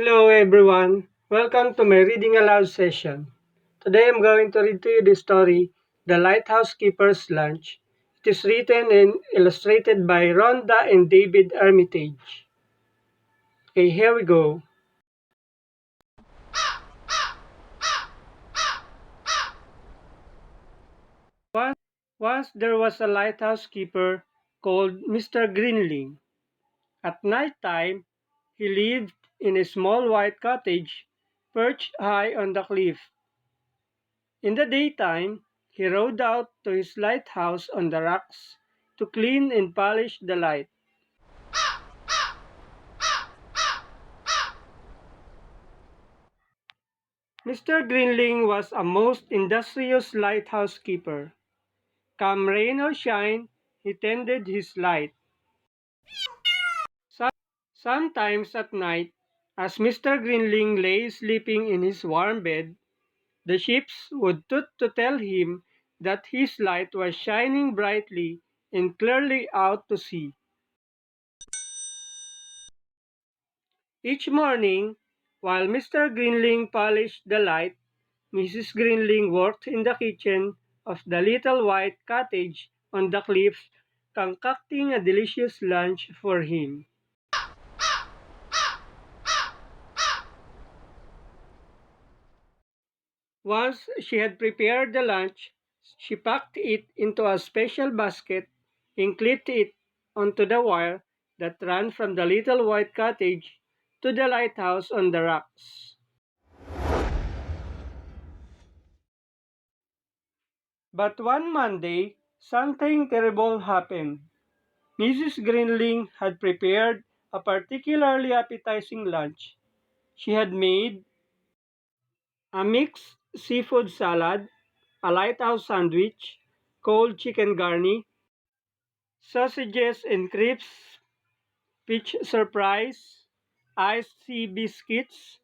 Hello everyone, welcome to my reading aloud session. Today I'm going to read to you the story The Lighthouse Keeper's Lunch. It is written and illustrated by Rhonda and David Armitage. Okay, here we go. Once there was a lighthouse keeper called Mr. Grinling. At night time, he lived in a small white cottage perched high on the cliff. In the daytime, he rowed out to his lighthouse on the rocks to clean and polish the light. Mr. Grinling was a most industrious lighthouse keeper. Come rain or shine, he tended his light. Sometimes at night, as Mr. Grinling lay sleeping in his warm bed, the ships would toot to tell him that his light was shining brightly and clearly out to sea. Each morning, while Mr. Grinling polished the light, Mrs. Grinling worked in the kitchen of the little white cottage on the cliffs, concocting a delicious lunch for him. Once she had prepared the lunch, she packed it into a special basket and clipped it onto the wire that ran from the little white cottage to the lighthouse on the rocks. But one Monday, something terrible happened. Mrs. Grinling had prepared a particularly appetizing lunch. She had made a mixed seafood salad, a lighthouse sandwich, cold chicken garni, sausages and crisps, peach surprise, iced sea biscuits,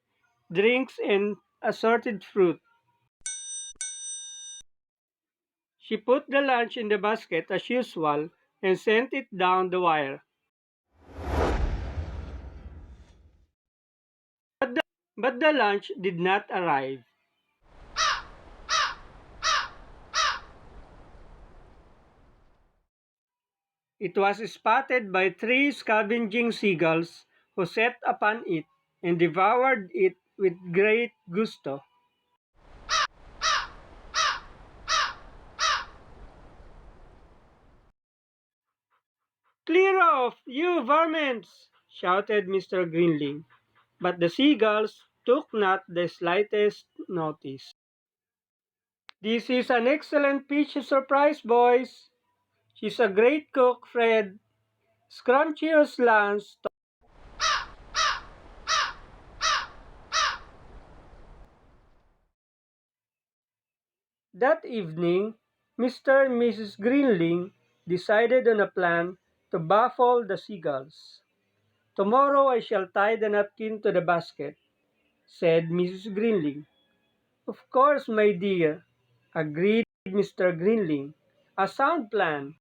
drinks, and assorted fruit. She put the lunch in the basket as usual and sent it down the wire. But the lunch did not arrive. It was spotted by three scavenging seagulls who set upon it and devoured it with great gusto. "Clear off, you varmints!" shouted Mr. Grinling, but the seagulls took not the slightest notice. "This is an excellent peach surprise, boys. She's a great cook, Fred. Scrumptious lunch." That evening, Mr. and Mrs. Grinling decided on a plan to baffle the seagulls. "Tomorrow I shall tie the napkin to the basket," said Mrs. Grinling. "Of course, my dear," agreed Mr. Grinling. "A sound plan."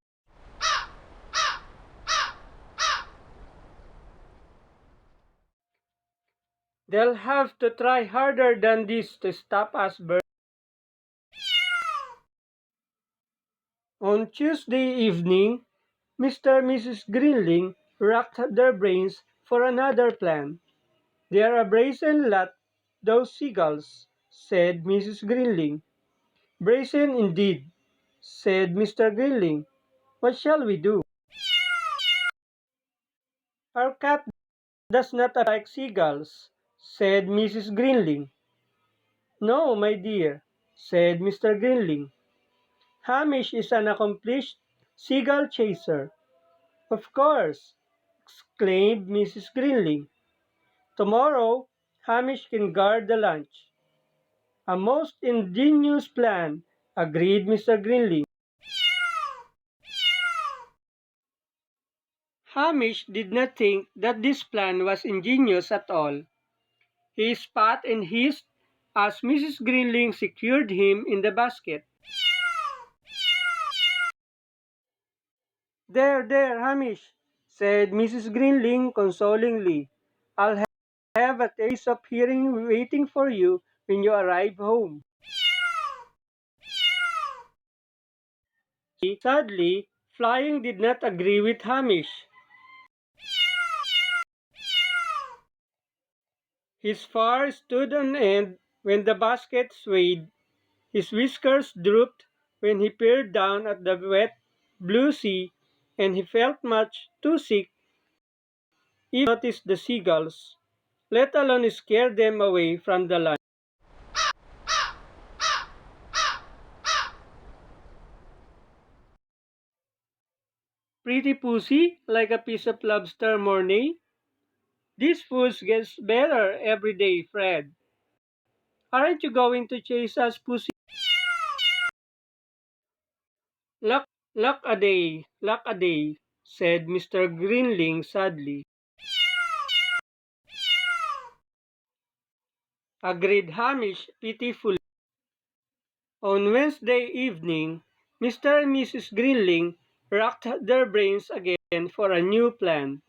"They'll have to try harder than this to stop us, Bert." On Tuesday evening, Mr. and Mrs. Grinling racked their brains for another plan. "They're a brazen lot, those seagulls," said Mrs. Grinling. "Brazen indeed," said Mr. Grinling. "What shall we do?" "Our cat does not like seagulls," said Mrs. Grinling. "No, my dear," said Mr. Grinling. "Hamish is an accomplished seagull chaser." "Of course," exclaimed Mrs. Grinling. "Tomorrow Hamish can guard the lunch." "A most ingenious plan," agreed Mr. Grinling. Hamish did not think that this plan was ingenious at all. He spat and hissed as Mrs. Grinling secured him in the basket. There, Hamish," said Mrs. Grinling consolingly. "I'll have have a taste of hearing waiting for you when you arrive home. Sadly, Flying did not agree with Hamish. His fur stood on end when the basket swayed. His whiskers drooped when he peered down at the wet blue sea, and he felt much too sick even to notice the seagulls, let alone scare them away from the land. Pretty pussy, like a piece of lobster mornay. This food gets better every day, Fred. Aren't you going to chase us, pussy? Luck, luck a day, said Mr. Grinling sadly. Agreed Hamish pitifully. On Wednesday evening, Mr. and Mrs. Grinling racked their brains again for a new plan.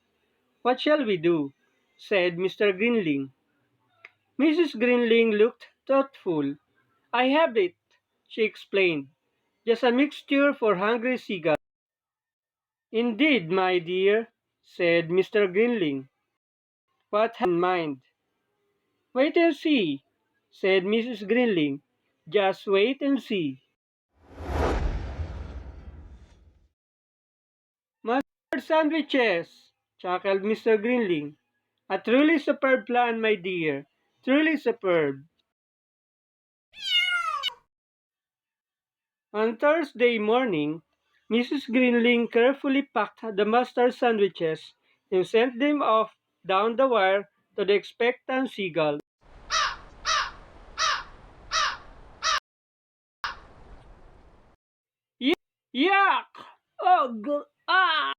What shall we do? Said Mr. Grinling. Mrs. Grinling looked thoughtful. I have it, she explained. Just a mixture for hungry seagulls. Indeed, my dear, said Mr. Grinling. What have you in mind? Wait and see, said Mrs. Grinling. Just wait and see. Mustard sandwiches, chuckled Mr. Grinling. A truly superb plan, my dear. Truly superb. On Thursday morning, Mrs. Grinling carefully packed the mustard sandwiches and sent them off down the wire to the expectant seagull. Yuck! Oh, ah!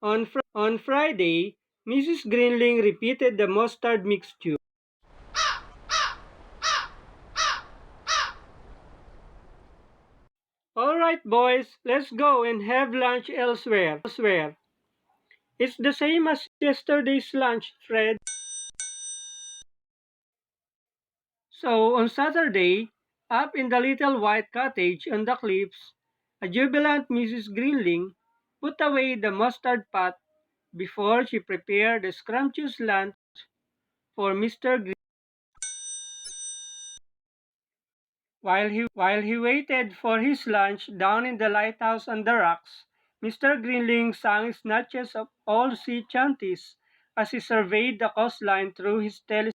On Friday, Mrs. Grinling repeated the mustard mixture. All right, boys, let's go and have lunch elsewhere. It's the same as yesterday's lunch, Fred. So on Saturday, up in the little white cottage on the cliffs, a jubilant Mrs. Grinling put away the mustard pot before she prepared the scrumptious lunch for Mr. Grinling. While he waited for his lunch down in the lighthouse on the rocks, Mr. Grinling sang snatches of old sea chanties as he surveyed the coastline through his telescope.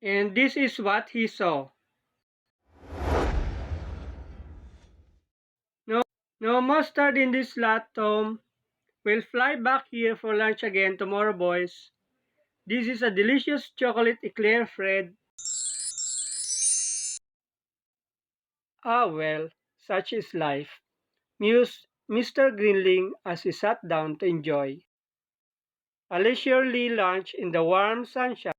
And this is what he saw. No, no mustard in this lot, Tom. We'll fly back here for lunch again tomorrow, boys. This is a delicious chocolate eclair, Fred. Ah, well, such is life, mused Mr. Grinling as he sat down to enjoy a leisurely lunch in the warm sunshine.